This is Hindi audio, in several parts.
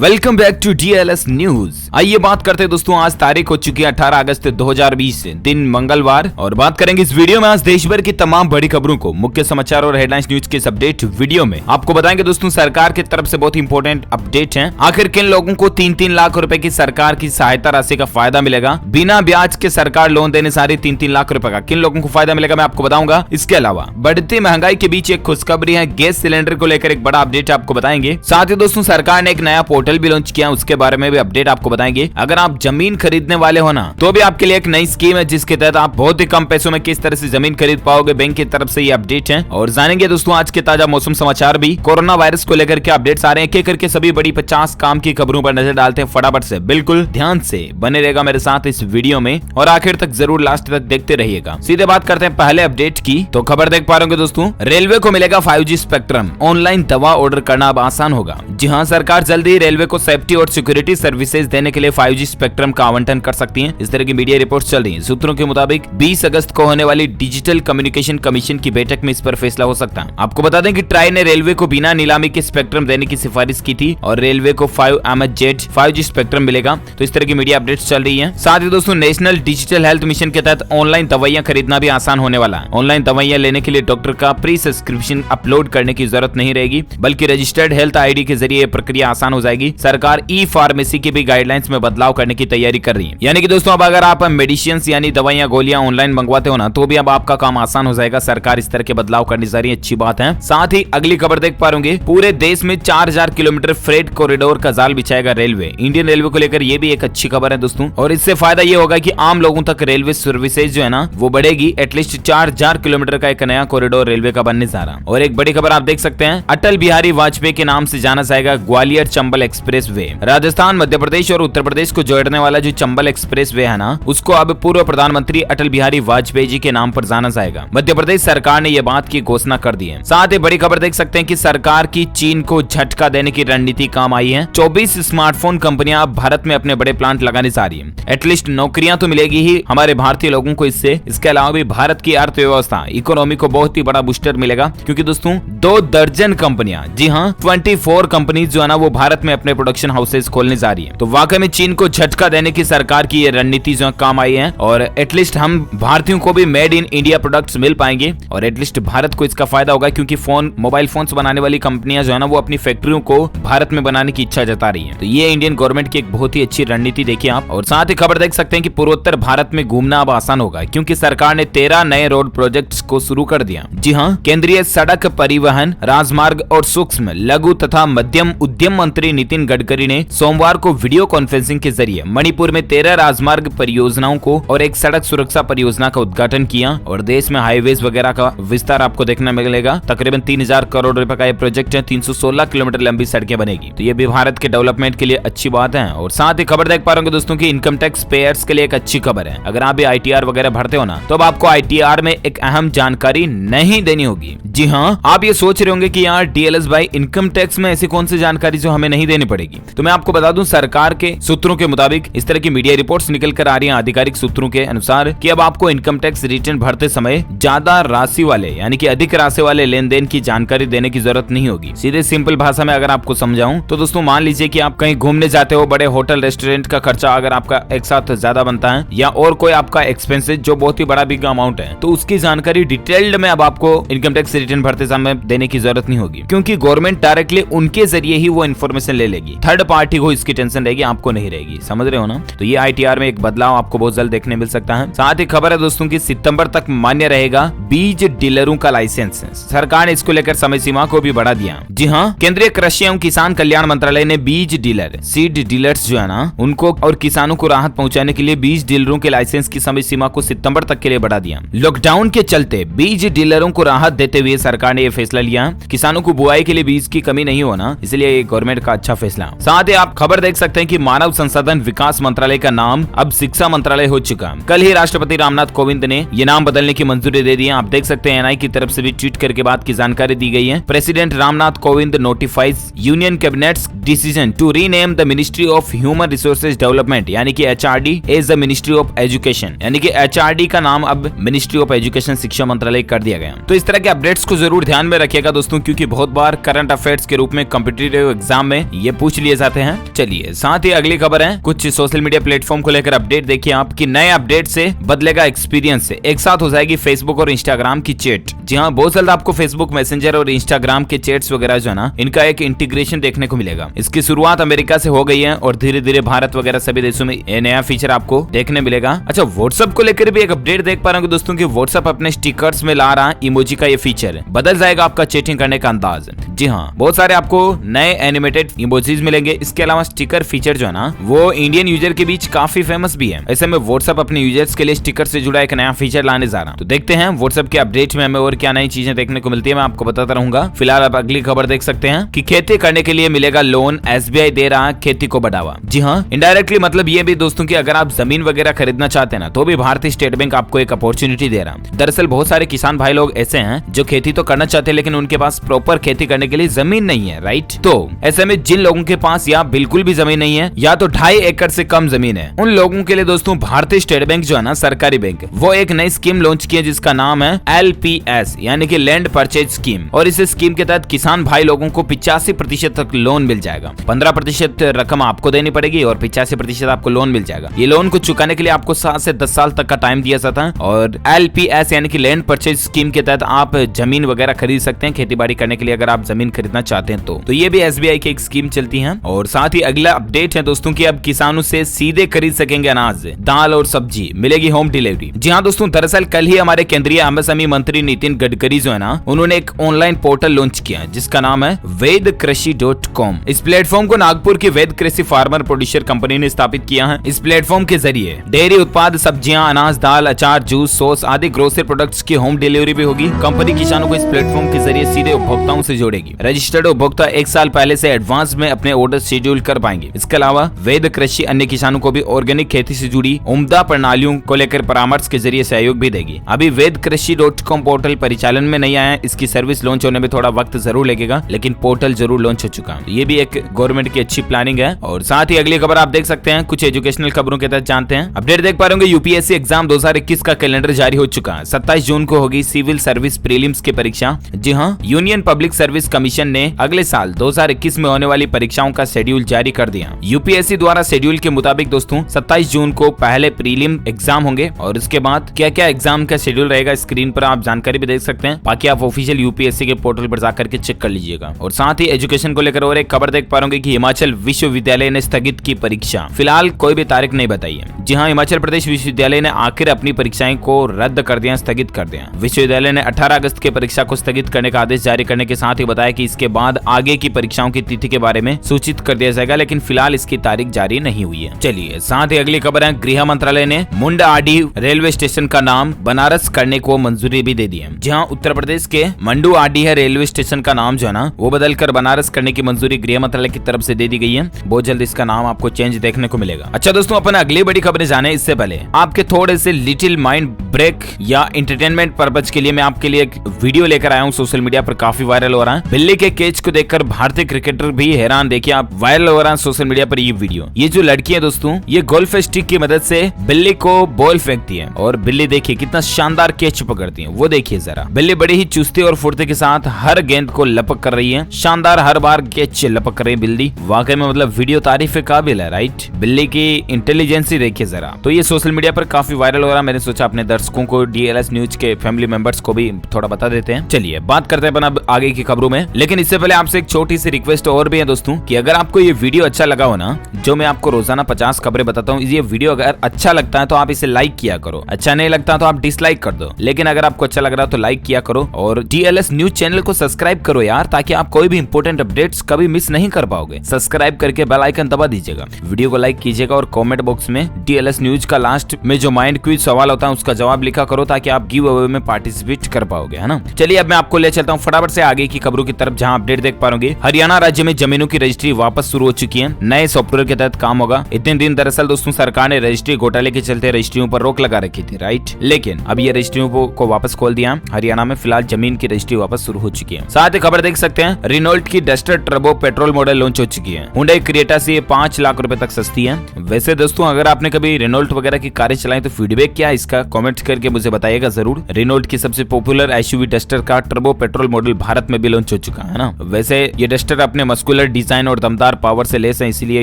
Welcome back to DLS news. आइए बात करते हैं दोस्तों, आज तारीख हो चुकी है 18 अगस्त 2020 दिन मंगलवार, और बात करेंगे इस वीडियो में आज देश भर की तमाम बड़ी खबरों को, मुख्य समाचार और हेडलाइंस न्यूज के इस अपडेट वीडियो में आपको बताएंगे दोस्तों सरकार की तरफ से बहुत इंपॉर्टेंट अपडेट है। आखिर किन लोगों को 3-3 लाख रुपए की सरकार की सहायता राशि का फायदा मिलेगा, बिना ब्याज के सरकार लोन देने सारी 3-3 लाख रुपए का किन लोगों को फायदा मिलेगा मैं आपको बताऊंगा। इसके अलावा बढ़ती महंगाई के बीच एक खुशखबरी है, गैस सिलेंडर को लेकर एक बड़ा अपडेट आपको बताएंगे। साथ ही दोस्तों सरकार ने एक नया पोर्टल भी लॉन्च किया, उसके बारे में भी अपडेट आपको बताएंगे। अगर आप जमीन खरीदने वाले हो ना, तो भी आपके लिए एक नई स्कीम है जिसके तहत आप बहुत ही कम पैसों में किस तरह से जमीन खरीद पाओगे, बैंक की तरफ से ये अपडेट है। और जानेंगे दोस्तों आज के ताजा मौसम समाचार भी, कोरोना वायरस को लेकर के अपडेट्स आ रहे हैं, एक करके सभी बड़ी 50 काम की खबरों पर नजर डालते हैं फटाफट से। बिल्कुल ध्यान से बने रहेगा मेरे साथ इस वीडियो में और आखिर तक जरूर लास्ट तक देखते रहिएगा। सीधे बात करते हैं पहले अपडेट की, तो खबर देख पा रहे होंगे दोस्तों, रेलवे को मिलेगा 5G स्पेक्ट्रम, ऑनलाइन दवा ऑर्डर करना अब आसान होगा। जी हाँ, सरकार जल्दी ही रेलवे को सेफ्टी और सिक्योरिटी सर्विसेज देने के लिए 5G स्पेक्ट्रम का आवंटन कर सकती है, इस तरह की मीडिया रिपोर्ट्स चल रही हैं। सूत्रों के मुताबिक 20 अगस्त को होने वाली डिजिटल कम्युनिकेशन कमीशन की बैठक में इस पर फैसला हो सकता है। आपको बता दें कि ट्राई ने रेलवे को बिना नीलामी के स्पेक्ट्रम देने की सिफारिश की थी और रेलवे को 5MHz 5G स्पेक्ट्रम मिलेगा, तो इस तरह की मीडिया अपडेट्स चल रही है। साथ ही दोस्तों नेशनल डिजिटल हेल्थ मिशन के तहत ऑनलाइन दवाइयां खरीदना भी आसान होने वाला है। ऑनलाइन दवाइयां लेने के लिए डॉक्टर का प्री सब्सक्रिप्शन अपलोड करने की जरूरत नहीं रहेगी, बल्कि रजिस्टर्ड हेल्थ ID के जरिए प्रक्रिया आसान हो जाएगी। सरकार ई-फार्मेसी की भी गाइडलाइंस में बदलाव करने की तैयारी कर रही है, यानी कि दोस्तों अब अगर आप मेडिसिन यानी दवाइयां गोलियां ऑनलाइन मंगवाते हो ना, तो भी अब आपका काम आसान हो जाएगा। सरकार इस तरह के बदलाव करने जा रही है, अच्छी बात है। साथ ही अगली खबर देख पा रहे होंगे, पूरे देश में 4000 किलोमीटर फ्रेट कॉरिडोर का जाल बिछाएगा रेलवे। इंडियन रेलवे को लेकर ये भी एक अच्छी खबर है दोस्तों, और इससे फायदा ये होगा कि आम लोगों तक रेलवे सर्विसेज जो है ना वो बढ़ेगी। एटलीस्ट 4000 किलोमीटर का एक नया कॉरिडोर रेलवे का बनने जा रहा। और एक बड़ी खबर आप देख सकते हैं, अटल बिहारी वाजपेयी के नाम से जाना जाएगा ग्वालियर चंबल एक्सप्रेस वे। राजस्थान, मध्य प्रदेश और उत्तर प्रदेश को जोड़ने वाला जो चंबल एक्सप्रेस वे है ना, उसको अब पूर्व प्रधानमंत्री अटल बिहारी वाजपेयी जी के नाम पर जाना जाएगा। मध्य प्रदेश सरकार ने यह बात की घोषणा कर दी है। साथ ही बड़ी खबर देख सकते हैं कि सरकार की चीन को झटका देने की रणनीति काम आई है। 24 स्मार्टफोन कंपनियां अब भारत में अपने बड़े प्लांट लगाने जा रही है। एटलीस्ट नौकरियां तो मिलेगी ही हमारे भारतीय लोगों को इससे, इसके अलावा भी भारत की अर्थव्यवस्था इकोनॉमी को बहुत ही बड़ा बूस्टर मिलेगा, क्योंकि दोस्तों 2 दर्जन कंपनियां, जी हाँ 24 कंपनीज जो है ना वो भारत में अपने प्रोडक्शन हाउसेज खोलने जा रही है। तो वाकई में चीन को झटका देने की सरकार की ये रणनीति जो काम आई है, और एटलीस्ट हम भारतीयों को भी मेड इन इंडिया प्रोडक्ट्स मिल पाएंगे, और एटलीस्ट भारत को इसका फायदा होगा, क्योंकि मोबाइल फोन्स बनाने वाली कंपनियां जो है ना वो अपनी फैक्ट्रियों को भारत में बनाने की इच्छा जता रही है। तो ये इंडियन गवर्नमेंट की एक बहुत ही अच्छी रणनीति देखिए आप। और साथ ही खबर देख सकते हैं कि पूर्वोत्तर भारत में घूमना अब आसान होगा, क्योंकि सरकार ने 13 नए रोड प्रोजेक्ट्स को शुरू कर दिया। जी हाँ, केंद्रीय सड़क परिवहन, राजमार्ग और सूक्ष्म, लघु तथा मध्यम उद्यम मंत्री नितिन गडकरी ने सोमवार को वीडियो कॉन्फ्रेंसिंग के जरिए मणिपुर में 13 राजमार्ग परियोजनाओं को और एक सड़क सुरक्षा परियोजना का उद्घाटन किया। और देश में हाईवेज वगैरह का विस्तार आपको देखने मिलेगा। तकरीबन 3000 करोड़ रुपए का ये प्रोजेक्ट है, 316 किलोमीटर लंबी सड़कें बनेगी, तो ये भी भारत के डेवलपमेंट के लिए अच्छी बात है। और साथ ही खबर देख पा रहे होंगे दोस्तों की इनकम टैक्स पेयर्स के लिए एक अच्छी खबर है। अगर आप भी ITR वगैरह भरते हो ना, तो अब आपको ITR में एक अहम जानकारी नहीं देनी होगी। जी हाँ, आप ये सोच रहे होंगे कि यार DLS भाई इनकम टैक्स में ऐसी कौन सी जानकारी जो हमें नहीं देनी पड़ेगी, तो मैं आपको बता दूं सरकार के सूत्रों के मुताबिक इस तरह की मीडिया रिपोर्ट्स निकल कर आ रही हैं आधिकारिक सूत्रों के अनुसार कि अब आपको इनकम टैक्स रिटर्न भरते समय ज्यादा राशि वाले यानी कि अधिक राशि वाले लेन देन की जानकारी देने की जरूरत नहीं होगी। सीधे सिंपल भाषा में अगर आपको समझाऊं तो दोस्तों मान लीजिए कि आप कहीं घूमने जाते हो, बड़े होटल रेस्टोरेंट का खर्चा अगर आपका एक साथ ज्यादा बनता है, या और कोई आपका एक्सपेंसेस जो बहुत ही बड़ा बिग अमाउंट है, तो उसकी जानकारी डिटेल्ड में अब आपको इनकम टैक्स रिटर्न भरते समय देने की जरूरत नहीं होगी, क्योंकि गवर्नमेंट डायरेक्टली उनके जरिए ही वो इन्फॉर्मेशन ले लेगी। थर्ड पार्टी को इसकी टेंशन रहेगी, आपको नहीं रहेगी। समझ रहे हो ना? तो ये ITR में एक बदलाव आपको बहुत जल्द देखने मिल सकता है। साथ ही खबर है दोस्तों की सितंबर तक मान्य रहेगा बीज डीलरों का लाइसेंस। सरकार ने इसको लेकर समय सीमा को भी बढ़ा दिया। जी हाँ, केंद्रीय कृषि एवं किसान कल्याण मंत्रालय ने बीज डीलर, सीड डीलर्स जो है ना उनको और किसानों को राहत पहुंचाने के लिए बीज डीलरों के लाइसेंस की समय सीमा को सितंबर तक के लिए बढ़ा दिया। लॉकडाउन के चलते बीज डीलरों को राहत देते हुए सरकार ने यह फैसला लिया। किसानों को बुआई के लिए बीज की कमी नहीं हो ना, इसलिए गवर्नमेंट का अच्छा फैसला। साथ ही आप खबर देख सकते हैं कि मानव संसाधन विकास मंत्रालय का नाम अब शिक्षा मंत्रालय हो चुका। कल ही राष्ट्रपति रामनाथ कोविंद ने ये नाम बदलने की मंजूरी दे दी है। आप देख सकते हैं NI की तरफ से भी ट्वीट करके बात की जानकारी दी गई है। President Ramnath Kovind notifies union cabinet's decision to rename the ministry of human resources development यानी कि HRD as the ministry of education, यानी कि HRD का नाम अब मिनिस्ट्री ऑफ एजुकेशन शिक्षा मंत्रालय कर दिया गया। तो इस तरह के अपडेट्स को जरूर ध्यान में रखिएगा दोस्तों, क्योंकि बहुत बार करंट अफेयर्स के रूप में कॉम्पिटिटिव एग्जाम में ये पूछ लिए जाते हैं। चलिए साथ ही अगली खबर है कुछ सोशल मीडिया प्लेटफॉर्म को लेकर अपडेट। देखिए आपकी नए अपडेट से बदलेगा एक्सपीरियंस से एक साथ हो जाएगी फेसबुक और इंस्टाग्राम की चैट। जी हाँ, बहुत जल्द आपको फेसबुक मैसेंजर और इंस्टाग्राम के चैट्स वगैरह जो है ना, इनका एक इंटीग्रेशन देखने को मिलेगा। इसकी शुरुआत अमेरिका से हो गई है और धीरे धीरे भारत वगैरह सभी देशों में ये नया फीचर आपको देखने मिलेगा। अच्छा, व्हाट्सएप को लेकर भी एक अपडेट देख पा रहे होंगे दोस्तों कि व्हाट्सएप अपने स्टिकर्स में ला रहा इमोजी का ये फीचर बदल जाएगा आपका चैटिंग करने का अंदाज। जी हाँ, बहुत सारे आपको नए एनिमेटेड इमोजीज मिलेंगे। इसके अलावा स्टिकर फीचर जो है ना, वो इंडियन यूजर के बीच काफी फेमस भी है। ऐसे में व्हाट्सएप अपने यूजर्स के लिए स्टिकर से जुड़ा एक नया फीचर लाने जा रहा है। तो देखते हैं व्हाट्सएप के अपडेट में हमें और क्या नई चीजें देखने को मिलती है, मैं आपको बताता रहूंगा। फिलहाल आप अगली खबर देख सकते हैं कि खेती करने के लिए मिलेगा लोन, एसबीआई दे रहा खेती को बढ़ावा। जी हाँ, इनडायरेक्टली मतलब ये भी दोस्तों कि अगर आप जमीन वगैरह खरीदना चाहते हैं ना, तो भी भारतीय स्टेट बैंक आपको एक अपॉर्चुनिटी दे रहा है। दरअसल बहुत सारे किसान भाई लोग ऐसे हैं जो खेती तो करना चाहते हैं लेकिन उनके पास प्रॉपर खेती करने के लिए जमीन नहीं है, राइट। तो ऐसे में जिन लोगों के पास या बिल्कुल भी जमीन नहीं है या तो 2.5 एकड़ से कम जमीन है, उन लोगों के लिए दोस्तों भारतीय स्टेट बैंक जो है ना, सरकारी बैंक, वो एक नई स्कीम लॉन्च की है जिसका नाम है LPS यानी कि लैंड परचेज स्कीम। और इस स्कीम के तहत किसान भाई लोगों को 85% तक लोन मिल जाएगा। 15% रकम आपको देनी पड़ेगी और 85% आपको लोन मिल जाएगा। ये लोन को चुकाने के लिए आपको 7 से 10 साल तक का टाइम दिया जाता है। और LPS यानी कि लैंड परचेज स्कीम के तहत आप जमीन वगैरह खरीद सकते हैं खेती बाड़ी करने के लिए, अगर आप जमीन खरीदना चाहते हैं तो ये भी SBI की एक स्कीम चलती है। और साथ ही अगला अपडेट है दोस्तों कि अब किसानों से सीधे खरीद सकेंगे अनाज, दाल और सब्जी, मिलेगी होम डिलीवरी। जी हाँ दोस्तों, दरअसल कल ही हमारे केंद्रीय MSME मंत्री नितिन गडकरी जो है ना, उन्होंने एक ऑनलाइन पोर्टल लॉन्च किया जिसका नाम है वेदकृषि.com। इस प्लेटफॉर्म को नागपुर की वेद कृषि फार्मर प्रोड्यूसर कंपनी ने स्थापित किया है। इस प्लेटफॉर्म के जरिए डेयरी उत्पाद, सब्जियां, अनाज, दाल, अचार, जूस, सॉस आदि ग्रोसरी प्रोडक्ट्स की होम डिलीवरी भी होगी। कंपनी किसानों को इस प्लेटफॉर्म के जरिए सीधे उपभोक्ताओं से जोड़ेगी। रजिस्टर्ड उपभोक्ता 1 साल पहले से एडवांस में अपने ऑर्डर शेड्यूल कर पाएंगे। इसके अलावा वेद कृषि अन्य किसानों को भी ऑर्गेनिक खेती से जुड़ी उम्दा प्रणालियों को लेकर परामर्श के जरिए सहयोग भी देगी। अभी वेदकृषि.com पोर्टल परिचालन में नहीं आया है, इसकी सर्विस लॉन्च होने में थोड़ा वक्त जरूर लगेगा, लेकिन पोर्टल जरूर लॉन्च हो चुका है। ये भी एक गवर्नमेंट की अच्छी प्लानिंग है। और साथ ही अगली खबर आप देख सकते हैं, कुछ एजुकेशनल खबरों के तहत जानते हैं। अपडेट देख पा रहे होंगे, यूपीएससी एग्जाम 2021 का कैलेंडर जारी हो चुका है। 27 जून को होगी सिविल सर्विस प्रीलिम्स की परीक्षा। जी हाँ, यूनियन पब्लिक सर्विस कमीशन ने अगले साल 2021 में होने वाली परीक्षाओं का शेड्यूल जारी कर दिया। यूपीएससी द्वारा शेड्यूल के मुताबिक दोस्तों 27 जून को पहले प्रीलिम एग्जाम होंगे और उसके बाद क्या क्या एग्जाम का शेड्यूल रहेगा स्क्रीन पर आप जानकारी भी देख सकते हैं। बाकी आप ऑफिशियल यूपीएससी के पोर्टल पर जाकर के चेक कर लीजिएगा। और साथ ही एजुकेशन को लेकर और एक खबर देख पा रहे होंगे कि हिमाचल विश्वविद्यालय ने स्थगित की परीक्षा। फिलहाल कोई भी तारीख नहीं बताई है। जी हाँ, हिमाचल प्रदेश विश्वविद्यालय ने आखिर अपनी परीक्षाएं को रद्द कर दिया, स्थगित कर दिया। विश्वविद्यालय ने 18 अगस्त की परीक्षा को स्थगित करने का आदेश जारी करने के साथ ही बताया कि इसके बाद आगे की परीक्षाओं की तिथि के बारे में सूचित कर दिया जाएगा, लेकिन फिलहाल इसकी तारीख जारी नहीं हुई है। चलिए साथ ही अगली खबर है, गृह मंत्रालय ने मुंडाआडी रेलवे स्टेशन का नाम बनारस करने को मंजूरी भी दे दी है। जहां उत्तर प्रदेश के मंडुआडी है रेलवे स्टेशन का नाम जो है ना, वो बदलकर बनारस करने की मंजूरी गृह मंत्रालय की तरफ से दे दी गई है। बहुत जल्द इसका नाम आपको चेंज देखने को मिलेगा। अच्छा दोस्तों, अपन अगली बड़ी खबरें जाने इससे पहले आपके थोड़े से लिटिल माइंड ब्रेक या एंटरटेनमेंट पर्पज के लिए मैं आपके लिए एक वीडियो लेकर आया हूँ। सोशल मीडिया पर काफी वायरल हो रहा है। बिल्ली के केच को देखकर भारतीय क्रिकेटर भी हैरान। देखिए आप, वायरल हो रहा है सोशल मीडिया पर ये वीडियो। ये जो लड़की है दोस्तों, ये गोल्फ स्टिक की मदद से बिल्ली को बॉल फेंकती है और बिल्ली देखिए कितना शानदार कैच पकड़ती है। वो देखिए जरा, बिल्ली बड़ी ही चुस्ती और फुर्ती के साथ हर गेंद को लपक कर रही है। शानदार, हर बार कैच लपक कर रही है बिल्ली। वाकई में मतलब वीडियो तारीफ के काबिल है, राइट। बिल्ली की इंटेलिजेंसी देखिए जरा। तो ये सोशल मीडिया पर काफी वायरल हो रहा है। मैंने सोचा अपने दर्शकों को, DLS न्यूज के फैमिली मेंबर्स को भी थोड़ा बता देते हैं। चलिए बात करते हैं अब आगे की खबरों में, लेकिन इससे पहले आपसे एक छोटी सी रिक्वेस्ट और भी है दोस्तों कि अगर आपको ये वीडियो अच्छा लगा हो ना, जो मैं आपको रोजाना 50 खबरें बताता हूँ, ये वीडियो अगर अच्छा लगता है तो आप इसे लाइक किया करो। अच्छा नहीं लगता तो आप डिसलाइक कर दो, लेकिन अगर आपको अच्छा लग रहा है तो लाइक किया करो। और DLS न्यूज चैनल को सब्सक्राइब करो यार, ताकि आप कोई भी इंपोर्टेंट अपडेट्स कभी मिस नहीं कर पाओगे। सब्सक्राइब करके बेल आइकन दबा दीजिएगा, वीडियो को लाइक कीजिएगा और कमेंट बॉक्स में DLS न्यूज का लास्ट में जो माइंड क्विज सवाल होता है उसका जवाब लिखा करो, ताकि आप गिव अवे में पार्टिसिपेट कर पाओगे, है ना। चलिए अब मैं आपको ले चलता हूँ फटाफट से आगे की खबरों की तरफ, जहाँ अपडेट देख पाओगे। हरियाणा राज्य में जमीनों की रजिस्ट्री वापस शुरू हो चुकी है। नए सॉफ्टवेयर के तहत काम होगा। इतने दिन दरअसल दोस्तों सरकार ने रजिस्ट्री घोटाले के चलते रजिस्ट्रियों पर रोक लगा रखी थी, राइट। लेकिन अब ये रजिस्ट्रियों को वापस खोल दिया। हरियाणा में फिलहाल जमीन की रजिस्ट्री वापस शुरू हो चुकी है। साथ ही खबर देख सकते हैं, रेनॉल्ट की duster turbo petrol model launch हो चुकी है। हुंडई क्रेटा से ये 5 लाख रुपए तक सस्ती है। वैसे दोस्तों अगर आपने कभी रेनॉल्ट वगैरह की कारें चलाई तो फीडबैक क्या है इसका कमेंट करके मुझे बताइएगा जरूर। रेनॉल्ट की सबसे पॉपुलर एसयूवी डस्टर का टर्बो पेट्रोल मॉडल भारत में भी लॉन्च हो चुका है ना। वैसे ये डस्टर अपने मस्कुलर डिजाइन और दमदार पावर से लेस है, इसलिए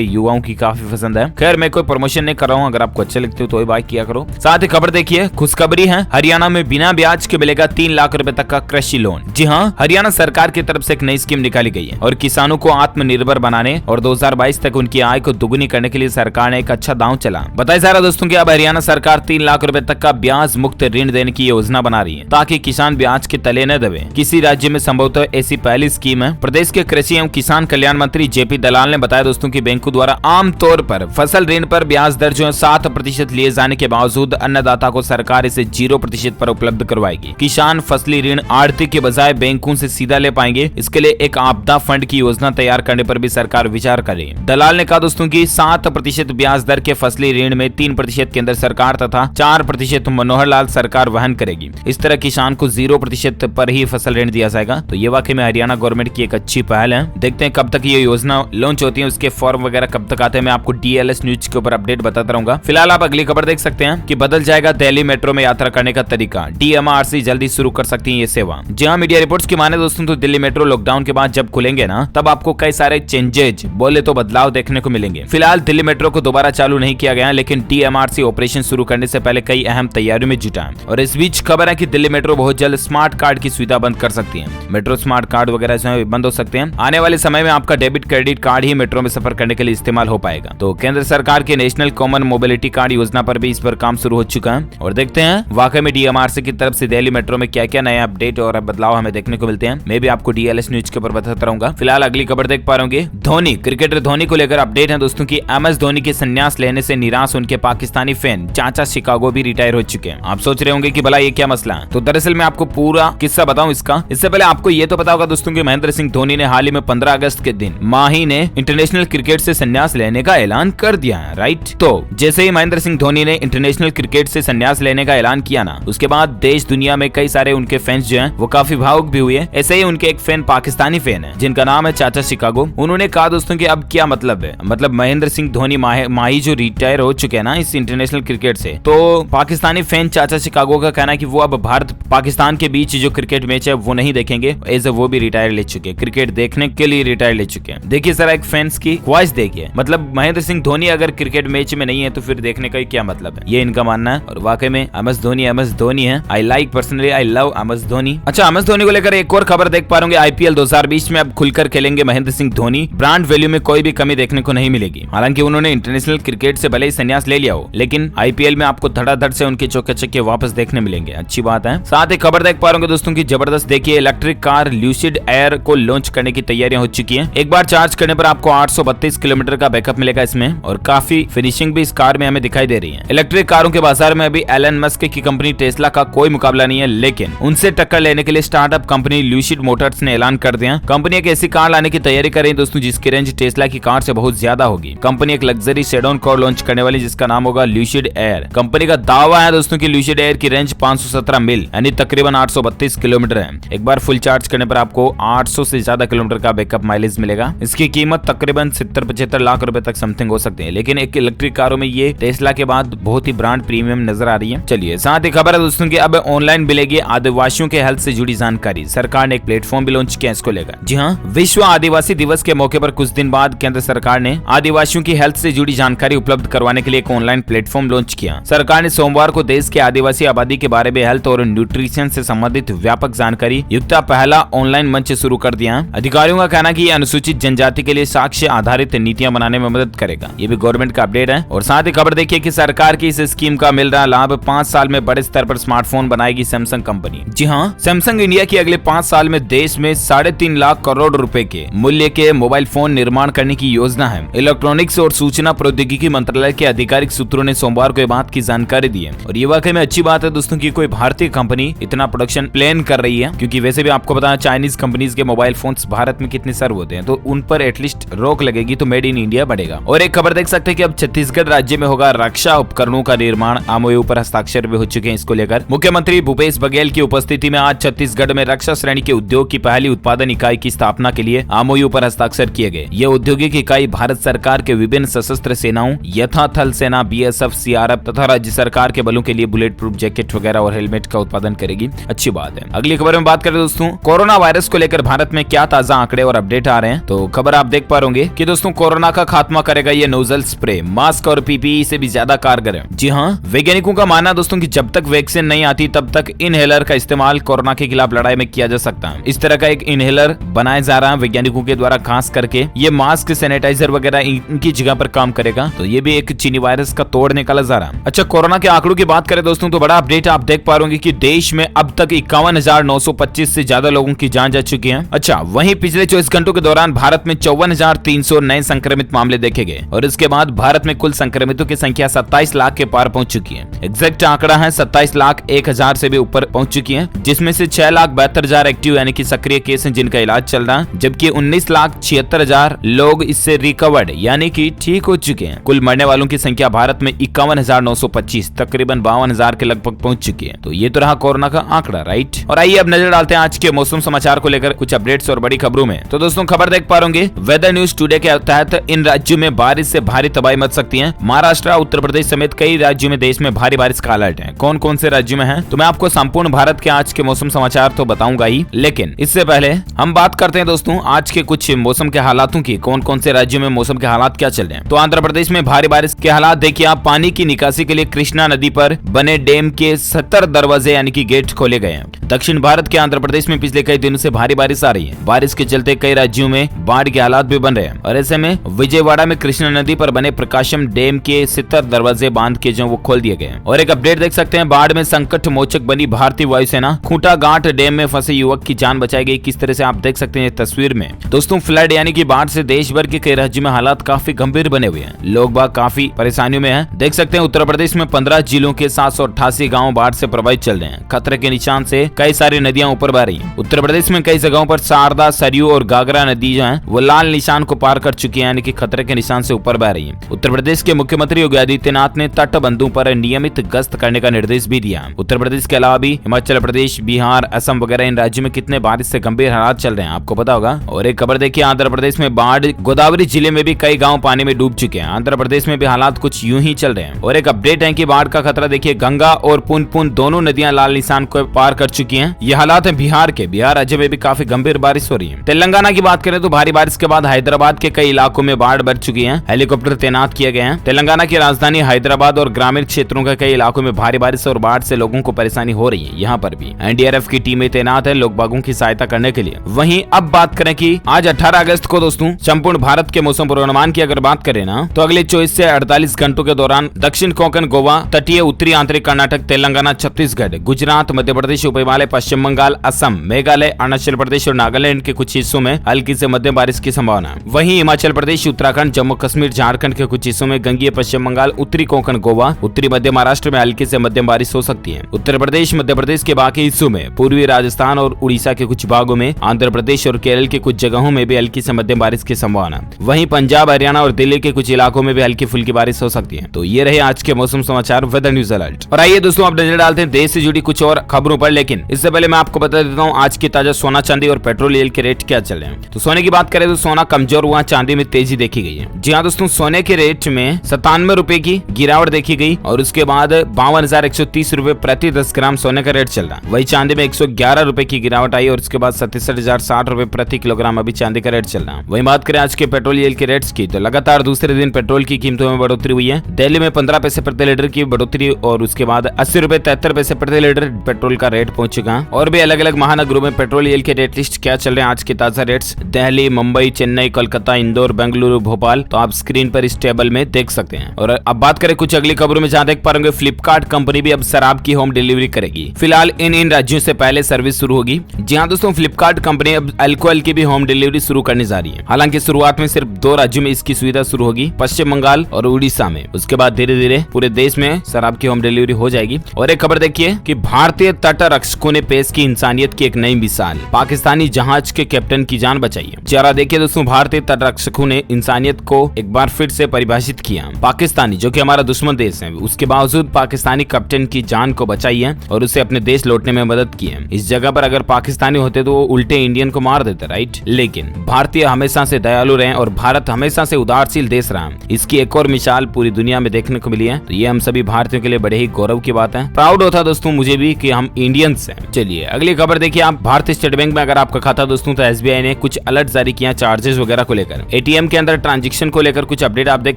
युवाओं की काफी पसंद है। खैर मैं कोई प्रमोशन नहीं कर रहा हूँ, अगर आपको अच्छे लगते हो तो बाय किया करो। साथ ही खबर देखिए, खुशखबरी है, हरियाणा में बिना ब्याज के मिलेगा 3 लाख रुपए तक का कृषि लोन। जी हाँ, हरियाणा सरकार की तरफ से एक नई स्कीम निकाली गई है और किसानों को आत्मनिर्भर बनाने और 2022 तक उनकी आय को दुगुनी करने के लिए सरकार ने एक अच्छा दांव चला। बताया जा रहा दोस्तों कि अब हरियाणा सरकार 3 लाख रुपए तक का ब्याज मुक्त ऋण देने की योजना बना रही है ताकि किसान ब्याज के तले न दबे। किसी राज्य में संभवतः ऐसी पहली स्कीम है। प्रदेश के कृषि एवं किसान कल्याण मंत्री जेपी दलाल ने बताया दोस्तों की बैंकों द्वारा आमतौर पर फसल ऋण पर ब्याज दर जो 7% लिए जाने के बावजूद अन्नदाता को सरकार इसे 0% पर उपलब्ध करवाएगी। किसान फसली ऋण आढ़ती के बजाय बैंकों से सीधा ले पाएंगे। इसके लिए एक आपदा फंड की योजना तैयार करने पर भी सरकार विचार करे। दलाल ने कहा दोस्तों की 7% ब्याज दर के फसली ऋण में 3% केंद्र सरकार तथा 4% मनोहर लाल सरकार वहन करेगी। इस तरह किसान को 0% पर ही फसल ऋण दिया जाएगा। तो ये वाकई में हरियाणा गवर्नमेंट की एक अच्छी पहल है। देखते हैं कब तक ये योजना लॉन्च होती है, उसके फॉर्म वगैरह कब तक आते हैं। मैं आपको DLS न्यूज के ऊपर अपडेट बताता रहूंगा। फिलहाल आप अगली खबर देख सकते हैं कि बदल जाएगा दिल्ली मेट्रो में यात्रा करने का तरीका। DMRC जल्दी शुरू कर सकती है ये सेवा। जी हाँ, मीडिया रिपोर्ट्स की माने दोस्तों तो दिल्ली मेट्रो लॉकडाउन के बाद जब खुलेंगे ना, तब आपको कई सारे चेंजेज बोले तो बदलाव देखने को मिलेंगे। फिलहाल दिल्ली मेट्रो को दोबारा चालू नहीं किया गया, लेकिन DMRC ऑपरेशन शुरू करने से पहले कई अहम तैयारियों में जुटा है। और इस बीच खबर है कि दिल्ली मेट्रो बहुत जल्द स्मार्ट कार्ड की सुविधा बंद कर सकती है। मेट्रो स्मार्ट कार्ड वगैरह बंद हो सकते हैं। आने वाले समय में आपका डेबिट क्रेडिट कार्ड ही मेट्रो में सफर करने के लिए इस्तेमाल हो पाएगा। तो केंद्र सरकार के नेशनल कॉमन मोबिलिटी कार्ड योजना पर भी इस पर काम शुरू हो चुका है। और देखते हैं वाकई में DMRC की तरफ से दिल्ली मेट्रो में क्या क्या नए अपडेट और बदलाव हमें देखने को मिलते हैं। मैं भी आपको DLS न्यूज के ऊपर बताता रहूंगा। फिलहाल अगली खबर देख पा रहे होंगे, धोनी क्रिकेटर धोनी को लेकर अपडेट है दोस्तों की MS धोनी के संन्यास लेने से निराश उनके पाकिस्तानी फैन चाचा शिकागो भी रिटायर हो चुके हैं। आप सोच रहे होंगे कि भला ये क्या मसला है, तो दरअसल मैं आपको पूरा किस्सा बताऊं इसका। इससे पहले आपको ये तो पता होगा दोस्तों कि महेंद्र सिंह धोनी ने हाल ही में 15 अगस्त के दिन माही ने इंटरनेशनल क्रिकेट से संन्यास लेने का ऐलान कर दिया है, राइट। तो जैसे ही महेंद्र सिंह धोनी ने इंटरनेशनल क्रिकेट से संन्यास लेने का ऐलान किया ना, उसके बाद देश दुनिया में कई सारे उनके फैंस जो हैं वो काफी भावुक भी हुए। ऐसे ही उनके एक फैन पाकिस्तानी फैन है जिनका नाम है चाचा शिकागो। उन्होंने कहा दोस्तों कि अब क्या मतलब है, मतलब महेंद्र सिंह धोनी माही जो रिटायर हो चुके हैं ना इस इंटरनेशनल क्रिकेट से, तो पाकिस्तानी फैन चाचा शिकागो का कहना है कि वो अब भारत पाकिस्तान के बीच जो क्रिकेट मैच है वो नहीं देखेंगे। ऐसे वो भी रिटायर ले चुके हैं, क्रिकेट देखने के लिए रिटायर ले चुके हैं। देखिए सर, एक फैंस की ख्वाहिश देखिए, मतलब महेंद्र सिंह धोनी अगर क्रिकेट मैच में नहीं है तो फिर देखने का क्या मतलब है, ये इनका मानना है। और वाकई में MS धोनी है। I like personally, I love MS Dhoni. अच्छा, MS धोनी को लेकर एक और खबर देख पा रहे होंगे, IPL 2020 में अब खुलकर खेलेंगे महेंद्र सिंह धोनी। ब्रांड वैल्यू में कोई भी कमी देखने को नहीं मिलेगी। हालांकि उन्होंने इंटरनेशनल क्रिकेट से भले ही संन्यास ले लिया हो, लेकिन IPL में आपको धड़ाधड़ से उनके चौके छक्के वापस देखने मिलेंगे। अच्छी बात है। साथ ही खबर देख पा रहे होंगे दोस्तों की जबरदस्त, देखिए इलेक्ट्रिक कार ल्यूसिड एयर को लॉन्च करने की तैयारियां हो चुकी हैं। एक बार चार्ज करने पर आपको 832 किलोमीटर का बैकअप मिलेगा इसमें, और काफी फिनिशिंग भी इस कार में हमें दिखाई दे रही है। इलेक्ट्रिक कारों के बाजार में अभी एलन मस्क की कंपनी टेस्ला का कोई मुकाबला नहीं है, लेकिन उनसे टक्कर लेने के लिए स्टार्टअप कंपनी ल्यूसिड मोटर्स ने ऐलान कर दिया। कंपनी एक ऐसी कार लाने की तैयारी कर रही है दोस्तों जिसकी रेंज टेस्ला की कार से बहुत ज्यादा होगी। कंपनी एक लग्जरी सेडॉन कार लॉन्च करने वाली जिसका नाम होगा ल्यूसिड एयर। कंपनी का दावा है दोस्तों की ल्यूसिड एयर की रेंज 517 मील यानी तकरीबन 832 किलोमीटर है। एक बार फुल चार्ज करने पर आपको 800 से ज्यादा किलोमीटर का बैकअप माइलेज मिलेगा। इसकी कीमत तकरीबन 70-75 लाख रुपए तक समथिंग हो सकते हैं, लेकिन एक इलेक्ट्रिक कारों में ये टेस्ला के बाद बहुत ही ब्रांड प्रीमियम नजर आ रही है। चलिए, साथ ही खबर है दोस्तों की अब ऑनलाइन मिलेगी आदिवासियों के हेल्थ से जुड़ी जानकारी। सरकार ने एक प्लेटफॉर्म भी लॉन्च किया इसको लेकर। जी हाँ, विश्व आदिवासी दिवस के मौके पर कुछ दिन बाद केंद्र सरकार ने आदिवासियों की हेल्थ से जुड़ी जानकारी उपलब्ध करवाने के लिए एक ऑनलाइन प्लेटफॉर्म लॉन्च किया। सरकार ने सोमवार को देश के आदिवासी आबादी के बारे में हेल्थ और न्यूट्रिशन से संबंधित व्यापक जानकारी युक्त पहला ऑनलाइन मंच शुरू कर दिया। अधिकारियों का कहना है कि अनुसूचित जनजाति के लिए साक्ष्य आधारित नीतियां बनाने में मदद करेगा। ये भी गवर्नमेंट का अपडेट है। और साथ ही खबर देखिए कि सरकार की इस स्कीम का मिल रहा लाभ 5 साल में बड़े स्तर पर स्मार्टफोन बनाएगी सैमसंग कंपनी। जी हाँ, सैमसंग इंडिया की अगले 5 साल में देश में 3.5 लाख करोड़ रुपए के मूल्य के मोबाइल फोन निर्माण करने की योजना है। इलेक्ट्रॉनिक्स और सूचना प्रौद्योगिकी मंत्रालय के आधिकारिक सूत्रों ने सोमवार को बात की जानकारी दी है। और ये वाकई में अच्छी बात है दोस्तों की कोई भारतीय कंपनी इतना प्रोडक्शन प्लान कर रही है, क्योंकि वैसे भी आपको पता है चाइनीज कंपनीज के मोबाइल फोन्स भारत में कितने सर्व होते हैं, तो उन पर एटलीस्ट रोक लगेगी तो मेड इन इंडिया यह बढ़ेगा। और एक खबर देख सकते हैं कि अब छत्तीसगढ़ राज्य में होगा रक्षा उपकरणों का निर्माण। MOU पर हस्ताक्षर भी हो चुके हैं। इसको लेकर मुख्यमंत्री भूपेश बघेल की उपस्थिति में आज छत्तीसगढ़ में रक्षा श्रेणी के उद्योग की पहली उत्पादन इकाई की स्थापना के लिए MOU पर हस्ताक्षर किए गए। ये औद्योगिक इकाई भारत सरकार के विभिन्न सशस्त्र सेनाओं यथा थल सेना, BSF, CRF तथा राज्य सरकार के बलों के लिए बुलेट प्रूफ जैकेट वगैरह और हेलमेट का उत्पादन करेगी। अच्छी बात है। अगली खबर में बात करें दोस्तों, कोरोना वायरस को लेकर भारत में क्या ताजा आंकड़े और अपडेट आ रहे हैं। तो खबर आप देख पा रहे कि दोस्तों कोरोना का खात्मा करेगा ये नोजल स्प्रे, मास्क और PPE से भी ज्यादा कारगर है। जी हाँ, वैज्ञानिकों का मानना दोस्तों कि जब तक वैक्सीन नहीं आती तब तक इनहेलर का इस्तेमाल कोरोना के खिलाफ लड़ाई में किया जा सकता है। इस तरह का एक इनहेलर बनाया जा रहा है वैज्ञानिकों के द्वारा, खास करके ये मास्क, सैनिटाइजर वगैरह इनकी जगह पर काम करेगा। तो ये भी एक चीनी वायरस का तोड़ निकाला जा रहा है। अच्छा, कोरोना के आंकड़ों की बात करें दोस्तों तो बड़ा अपडेट आप देख पा रहे होंगे कि देश में अब तक 51,925 से ज्यादा लोगों की जान जा चुकी है। अच्छा, वहीं पिछले 24 घंटों के दौरान भारत में 54,300 नए संक्रमित मामले देखे गए और इसके बाद भारत में कुल संक्रमितों की संख्या 27 लाख के पार पहुंच चुकी है। एग्जैक्ट आंकड़ा है 27,01,000 से भी ऊपर पहुंच चुकी है, जिसमें से 6,72,000 एक्टिव यानी कि सक्रिय केस हैं जिनका इलाज चल रहा है, जबकि 19,76,000 लोग इससे रिकवर्ड यानी कि ठीक हो चुके हैं। कुल मरने वालों की संख्या भारत में 51,925 तकरीबन 52,000 के लगभग पहुंच चुकी है। तो ये तो रहा कोरोना का आंकड़ा, राइट। और आइए अब नजर डालते हैं आज के मौसम समाचार को लेकर कुछ अपडेट्स और बड़ी खबरों में। तो दोस्तों खबर देख पा रहे वेदर न्यूज टुडे के तहत इन राज्यों में बारिश से भारी तबाही मच सकती है। महाराष्ट्र, उत्तर प्रदेश समेत कई राज्यों में देश में भारी बारिश का अलर्ट है। कौन कौन से राज्यों में है तो मैं आपको संपूर्ण भारत के आज के मौसम समाचार तो बताऊंगा ही, लेकिन इससे पहले हम बात करते हैं दोस्तों आज के कुछ मौसम के हालातों की। कौन कौन से राज्यों में मौसम के हालात क्या चल रहे हैं। तो आंध्र प्रदेश में भारी बारिश के हालात देखिए आप। पानी की निकासी के लिए कृष्णा नदी पर बने डैम के 70 दरवाजे यानी कि गेट खोले गए हैं। दक्षिण भारत के आंध्र प्रदेश में पिछले कई दिनों से भारी बारिश आ रही है। बारिश के चलते कई राज्यों में बाढ़ के हालात भी बन रहे हैं और ऐसे में विजयवाड़ा में कृष्णा नदी पर बने प्रकाशम डैम के 70 दरवाजे बांध के जो वो खोल दिए गए। और एक अपडेट देख सकते हैं, बाढ़ में संकट मोचक बनी भारतीय वायुसेना। खूंटा गांठ डैम में फंसे युवक की जान बचाई गई। किस तरह से आप देख सकते हैं तस्वीर में दोस्तों। फ्लड यानी कि बाढ़ से देश भर के कई राज्यों में हालात काफी गंभीर बने हुए हैं। लोग बाग काफी परेशानियों में हैं। देख सकते हैं उत्तर प्रदेश में 15 जिलों के 788 गाँव बाढ़ से प्रभावित चल रहे हैं। खतरे के निशान से कई सारी नदियां ऊपर बह रही हैं। उत्तर प्रदेश में कई जगहों पर शारदा, सरयू और घाघरा नदी जो है वो लाल निशान को पार कर चुकी है यानी कि खतरे के निशान से ऊपर बह रही है। उत्तर प्रदेश के मुख्यमंत्री योगी आदित्यनाथ ने तटबंधों पर नियमित गश्त करने का निर्देश भी दिया। उत्तर प्रदेश के अलावा भी हिमाचल प्रदेश, बिहार, असम वगैरह इन राज्यों में कितने बारिश से गंभीर हालात चल रहे हैं आपको पता होगा। और एक खबर देखिए, आंध्र प्रदेश में बाढ़, गोदावरी जिले में भी कई गाँव पानी में डूब चुके हैं। आंध्र प्रदेश में भी हालात कुछ यूं ही चल रहे हैं। और एक अपडेट है कि बाढ़ का खतरा देखिए, गंगा और पुनपुन दोनों नदियां लाल निशान को पार कर चुकी हैं। ये हालात है बिहार के। बिहार राज्य में भी काफी गंभीर बारिश हो रही है। तेलंगाना की बात करें तो भारी बारिश के बाद हैदराबाद के कई इलाकों में बाढ़ बढ़ चुकी है। हेलीकॉप्टर तैनात किए गए हैं। तेलंगाना की राजधानी हैदराबाद और ग्रामीण क्षेत्रों के कई इलाकों में भारी बारिश और बाढ़ से लोगों को परेशानी हो रही है। यहाँ पर भी NDRF की टीमें तैनात है लोग बागों की सहायता करने के लिए। वहीं अब बात करें कि आज 18 अगस्त को दोस्तों संपूर्ण भारत के मौसम पूर्वानुमान की अगर बात करें ना तो अगले 24 से 48 घंटों के दौरान दक्षिण कोंकण, गोवा, तटीय उत्तरी आंतरिक कर्नाटक, तेलंगाना, छत्तीसगढ़, गुजरात, मध्य प्रदेश, उप हिमालय, पश्चिम बंगाल, असम, मेघालय, अरुणाचल प्रदेश और नागालैंड के कुछ हिस्सों में हल्की से मध्यम बारिश की संभावना है। वहीं हिमाचल प्रदेश, उत्तराखंड, जम्मू कश्मीर, झारखंड के कुछ हिस्सों में, गंगीय पश्चिम बंगाल, उत्तरी कोंकण, गोवा, उत्तरी मध्य महाराष्ट्र में हल्की से मध्यम बारिश हो सकती है। उत्तर प्रदेश, मध्य प्रदेश के बाकी हिस्सों में, पूर्वी राजस्थान और उड़ीसा के कुछ भागों में, आंध्र प्रदेश और केरल के कुछ जगहों में भी हल्की से मध्यम बारिश की संभावना। वहीं पंजाब, हरियाणा और दिल्ली के कुछ इलाकों में भी हल्की फुल्की बारिश हो सकती है। तो ये रहे आज के मौसम समाचार वेदर न्यूज अलर्ट। और आइए दोस्तों अब नजर डालते हैं देश से जुड़ी कुछ और खबरों पर, लेकिन इससे पहले मैं आपको बता देता हूँ आज की ताजा सोना, चांदी और पेट्रोल डीजल के रेट क्या चल रहे हैं। तो सोने की बात करें तो सोना कमजोर हुआ, चांदी में तेजी देखी गई है। जी हाँ दोस्तों, सोने के रेट में 97 रुपए की गिरावट देखी गई और उसके बाद 52,130 रुपए प्रति 10 ग्राम सोने का रेट चल रहा। वही चांदी में 111 रुपए की गिरावट आई और उसके बाद 67,060 रुपए प्रति किलोग्राम अभी चांदी का रेट चल रहा है। वही बात करें आज के पेट्रोल डीजल के रेट्स की तो लगातार दूसरे दिन पेट्रोल की कीमतों में बढ़ोतरी हुई है। दिल्ली में 15 पैसे प्रति लीटर की बढ़ोतरी और उसके बाद 80 रुपए 73 पैसे प्रति लीटर पेट्रोल का रेट पहुंच चुका है। और भी अलग अलग महानगरों में पेट्रोल डीजल के रेट लिस्ट क्या चल रहे हैं आज के ताजा रेट्स दिल्ली, मुंबई, चेन्नई, कोलकाता, इंदौर, बेंगलुरु, भोपाल तो आप स्क्रीन पर इस टेबल में देख सकते हैं। और अब बात करें कुछ अगली खबरों में, जहां देख पा रहे फ्लिपकार्ट कंपनी भी अब शराब की होम डिलीवरी करेगी। फिलहाल इन राज्यों से पहले सर्विस शुरू होगी। जी हाँ दोस्तों, फ्लिपकार्ट कंपनी अब अल्कोहल की भी होम डिलीवरी शुरू करने जा रही है। हालांकि शुरुआत में सिर्फ 2 राज्यों में इसकी सुविधा शुरू होगी, पश्चिम बंगाल और उड़ीसा में। उसके बाद धीरे धीरे पूरे देश में शराब की होम डिलीवरी हो जाएगी। और एक खबर देखिए कि भारतीय तट रक्षकों ने पेश की इंसानियत की एक नई मिसाल, पाकिस्तानी जहाज के कैप्टन की जान बचाई है। जरा देखिए दोस्तों, भारतीय तट रक्षकों ने इंसानियत को एक बार फिर से परिभाषित किया। पाकिस्तानी जो कि हमारा दुश्मन देश है, उसके बावजूद पाकिस्तानी कैप्टन की जान को बचाई है और उसे अपने देश लौटने में मदद की है। इस जगह पर अगर पाकिस्तानी होते तो वो उल्टे इंडियन को मार देते, राइट। लेकिन भारतीय हमेशा से दयालु रहे और भारत हमेशा से उदारशील देश रहा। इसकी एक और मिसाल पूरी दुनिया में देखने को मिली है। तो ये हम सभी भारतीयों के लिए बड़े ही गौरव की बात है। प्राउड होता दोस्तों मुझे भी कि हम इंडियंस हैं। चलिए अगली खबर देखिए आप। भारतीय स्टेट बैंक में अगर आपका खाता दोस्तों तो एसबीआई ने कुछ अलर्ट जारी किया चार्जेस वगैरह को लेकर। एटीएम के अंदर ट्रांजेक्शन को लेकर कुछ अपडेट आप देख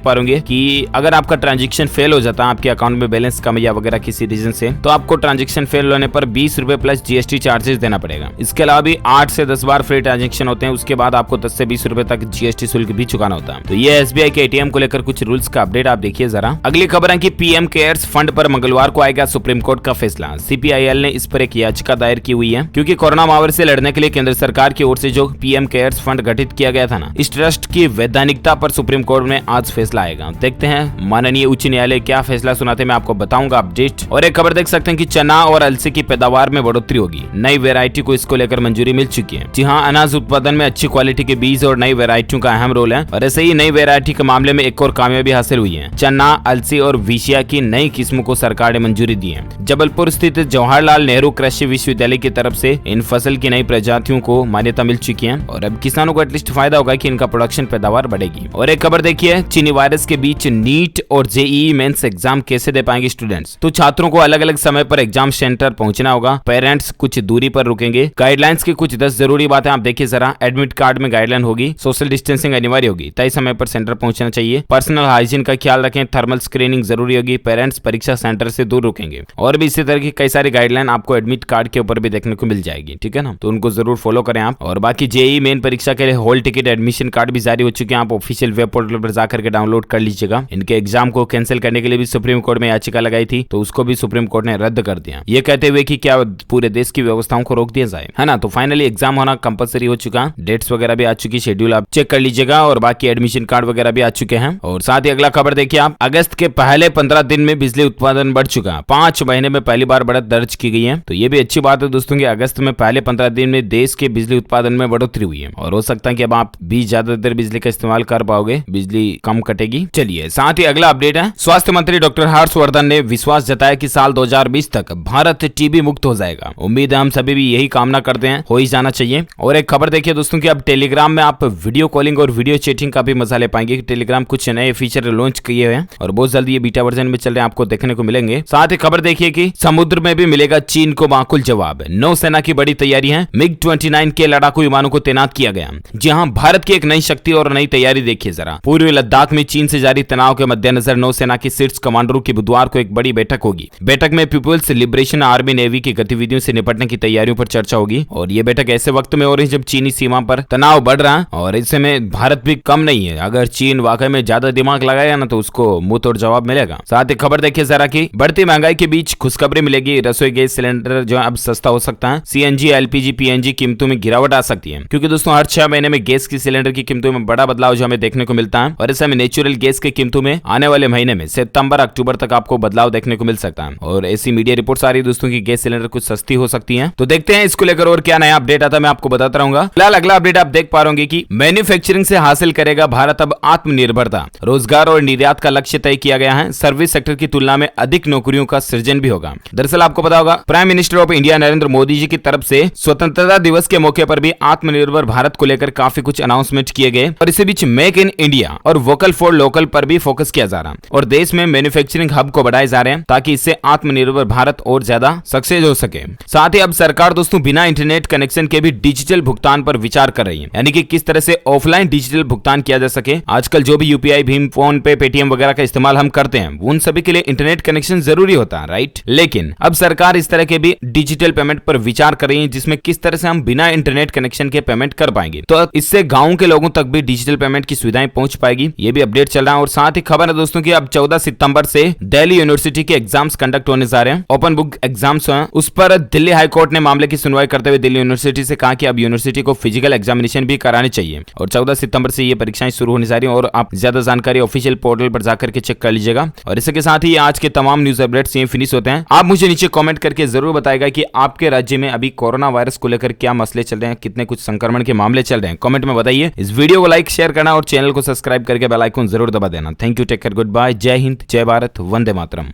पाओगे कि अगर आपका ट्रांजेक्शन फेल हो जाता है, आपके अकाउंट में बैलेंस कम या वगैरह किसी रीजन से, तो आपको ट्रांजेक्शन फेल होने पर 20 रुपए प्लस जीएसटी चार्जेस देना पड़ेगा। इसके अलावा भी 8 से 10 बार फ्री ट्रांजेक्शन होते हैं, उसके बाद आपको 10 से 20 रुपए तक जीएसटी शुल्क भी चुकाना होता है। तो ये एसबीआई के एटीएम को लेकर कुछ रूल्स का अपडेट आप देखिए जरा। अगली खबर है कि पीएम केयर्स फंड पर मंगलवार को आएगा सुप्रीम कोर्ट का फैसला। सीपीआईएल ने इस पर एक याचिका दायर की हुई है क्योंकि कोरोना महामारी से लड़ने के लिए केंद्र सरकार की ओर से जो पीएम केयर्स फंड गठित किया गया था ना, इस ट्रस्ट की वैधानिकता पर सुप्रीम कोर्ट में आज फैसला आएगा। देखते हैं माननीय उच्च न्यायालय क्या फैसला सुनाते, मैं आपको बताऊंगा अपडेट। और एक खबर देख सकते हैं कि चना और अलसी की पैदावार में बढ़ोतरी होगी। नई वेरायटी को इसको लेकर मंजूरी मिल चुकी है। जी हाँ, अनाज उत्पादन में अच्छी क्वालिटी के बीज और नई वेरायटियों का अहम रोल है और ऐसे ही नई वेरायटी के मामले में एक और कामयाबी हासिल हुई है। चना, अलसी और विशिया की नई किस्मों को सरकार ने मंजूरी दी है। जबलपुर स्थित जवाहरलाल नेहरू कृषि विश्वविद्यालय की तरफ से इन फसल की नई प्रजातियों को मान्यता मिल चुकी है और अब किसानों को एटलीस्ट फायदा होगा कि इनका प्रोडक्शन पैदावार बढ़ेगी। और एक खबर देखिए, चीनी वायरस के बीच नीट और जेईई मेंस एग्जाम कैसे दे पाएंगे स्टूडेंट्स। तो छात्रों को अलग अलग समय पर एग्जाम सेंटर पहुंचना होगा। पेरेंट्स कुछ दूरी पर रुकेंगे। गाइडलाइंस की कुछ 10 जरूरी बातें आप देखिए जरा। एडमिट कार्ड में गाइडलाइन होगी। सोशल डिस्टेंसिंग अनिवार्य होगी। तय समय पर सेंटर पहुंचना चाहिए। पर्सनल हाइजीन का ख्याल रखें। थर्मल स्क्रीनिंग जरूरी होगी। पेरेंट्स परीक्षा सेंटर से दूर रुकेंगे। और भी इसी तरह की कई सारी गाइडलाइन आपको एडमिट कार्ड के ऊपर भी देखने को मिल जाएगी, ठीक है ना। तो उनको जरूर फॉलो करें आप। और बाकी जेईई मेन परीक्षा के लिए हॉल टिकट, एडमिशन कार्ड भी जारी हो चुके हैं। आप ऑफिशियल वेब पोर्टल पर जाकर के डाउनलोड कर लीजिएगा। इनके एग्जाम को कैंसिल करने के लिए भी सुप्रीम कोर्ट में याचिका लगाई थी, तो उसको भी सुप्रीम कोर्ट ने रद्द कर दिया, ये कहते हुए कि क्या पूरे देश की व्यवस्थाओं को रोक दिया जाए, है ना। तो फाइनली एग्जाम होना कंपलसरी हो चुका। डेट्स वगैरह भी आ चुकी, शेड्यूल आप चेक कर लीजिएगा। और बाकी एडमिशन कार्ड वगैरह भी आ चुके हैं। और साथ ही अगला खबर देखिए आप। अगस्त के पहले 15 दिन में बिजली उत्पादन बढ़ चुका। 5 महीने में पहली बार बढ़त दर्ज की गई है। तो ये भी अच्छी बात है दोस्तों कि अगस्त में पहले 15 दिन में देश के बिजली उत्पादन में बढ़ोतरी हुई है। और हो सकता है कि अब आप भी ज्यादा देर बिजली का इस्तेमाल कर पाओगे, बिजली कम कटेगी। चलिए साथ ही अगला अपडेट है। स्वास्थ्य मंत्री डॉक्टर हर्षवर्धन ने विश्वास जताया कि साल 2020 तक भारत टीबी मुक्त हो जाएगा। उम्मीद है हम सभी भी यही कामना करते हैं, हो ही जाना चाहिए। और एक खबर देखिए दोस्तों कि अब टेलीग्राम में आप वीडियो कॉलिंग और वीडियो चैटिंग का भी मजा ले पाएंगे। टेलीग्राम कुछ नए फीचर लॉन्च किए हुए हैं और बहुत जल्दी ये बीटा वर्जन में चल रहे हैं, आपको देखने को मिलेंगे। साथ ही खबर देखिए कि समुद्र में भी मिलेगा चीन को माकूल जवाब। नौसेना की बड़ी तैयारी है। मिग-29 के लड़ाकू विमानों को तैनात किया गया। जी हां, भारत की एक नई शक्ति और नई तैयारी देखिए जरा। पूर्वी लद्दाख में चीन से जारी तनाव के मद्देनजर नौसेना की शीर्ष कमांडरों की बुधवार को एक बड़ी बैठक होगी। बैठक में पीपुल्स लिबरेशन आर्मी नेवी की गतिविधियों से निपटने की तैयारियों पर चर्चा होगी। और ये बैठक ऐसे वक्त में हो रही है जब चीनी सीमा पर तनाव बढ़ रहा है और इससे में भारत भी कम नहीं है। अगर चीन वाकई में ज्यादा दिमाग लगाएगा ना तो उसको मुंह तोड़ जवाब मिलेगा। साथ ही खबर देखिए जरा कि बढ़ती महंगाई के बीच खुशखबरी मिलेगी। रसोई गैस सिलेंडर जो अब सस्ता हो सकता है। सीएनजी, एलपीजी, पीएनजी कीमतों में गिरावट आ सकती है क्योंकि दोस्तों हर 6 महीने में गैस की सिलेंडर की कीमतों में बड़ा बदलाव जो हमें देखने को मिलता है। और ऐसे में नेचुरल गैस की कीमतों में आने वाले महीने में सितंबर अक्टूबर तक आपको बदलाव देखने को मिल सकता है। और ऐसी मीडिया रिपोर्ट्स आ रही है दोस्तों की गैस सिलेंडर कुछ सस्ती हो सकती है। तो देखते हैं इसको लेकर और क्या नया अपडेट आता है, मैं आपको बताता रहूंगा। फिलहाल अगला अपडेट आप देख पा रहे कि मैन्युफैक्चरिंग से हासिल करेगा भारत अब आत्मनिर्भरता। रोजगार और निर्यात का लक्ष्य तय किया गया है। सर्विस सेक्टर की तुलना में अधिक नौकरियों का सृजन भी होगा। दरअसल आपको पता होगा prime minister of India Narendra Modi ji की तरफ से स्वतंत्रता दिवस के मौके पर भी आत्मनिर्भर भारत को लेकर काफी कुछ अनाउंसमेंट किए गए और इसी बीच मेक इन इंडिया और वोकल फॉर लोकल पर भी फोकस किया जा रहा है और देश में मैन्युफैक्चरिंग हब को बढ़ाए जा रहे हैं ताकि इससे आत्मनिर्भर भारत और ज्यादा सक्सेस हो सके। साथ ही अब सरकार दोस्तों बिना इंटरनेट कनेक्शन के भी डिजिटल भुगतान पर विचार कर रही है, यानी कि किस तरह से ऑफलाइन डिजिटल भुगतान किया जा सके। आजकल जो भी यूपीआई, भीम, फोन पे, पेटीएम वगैरह का इस्तेमाल हम करते हैं उन सभी के लिए इंटरनेट कनेक्शन जरूरी होता है, राइट। लेकिन अब सरकार इस तरह के भी डिजिटल पेमेंट पर विचार कर रही है जिसमें किस तरह से हम बिना इंटरनेट कनेक्शन के पेमेंट कर पाएंगे। तो इससे गांव के लोगों तक भी डिजिटल पेमेंट की सुविधाएं पहुंच पाएगी। ये भी अपडेट चल रहा है। और साथ ही खबर है दोस्तों कि अब 14 सितंबर से दिल्ली यूनिवर्सिटी के एग्जाम्स कंडक्ट होने जा रहे हैं। ओपन बुक एग्जाम्स हैं, उस पर दिल्ली हाईकोर्ट ने मामले की सुनवाई करते हुए दिल्ली यूनिवर्सिटी से कहा कि अब यूनिवर्सिटी को फिजिकल एग्जामिनेशन भी कराने चाहिए और 14 सितंबर से ये परीक्षाएं शुरू होने जा रही हैं। और आप ज्यादा जानकारी ऑफिशियल पोर्टल पर जाकर के चेक कर लीजिएगा। और इसके साथ ही आज के तमाम न्यूज अपडेट्स ये फिनिश होते हैं। आप मुझे नीचे कमेंट करके जरूर बताएगा कि आपके राज्य में अभी कोरोना वायरस को लेकर क्या मसले चल रहे हैं, कितने कुछ संक्रमण के मामले चल रहे हैं, कमेंट में बताइए। इस वीडियो को लाइक शेयर करना और चैनल को सब्सक्राइब करके बेल आइकन जरूर दबा देना। Thank you, take care, goodbye, जय हिंद, जय भारत, वंदे मातरम।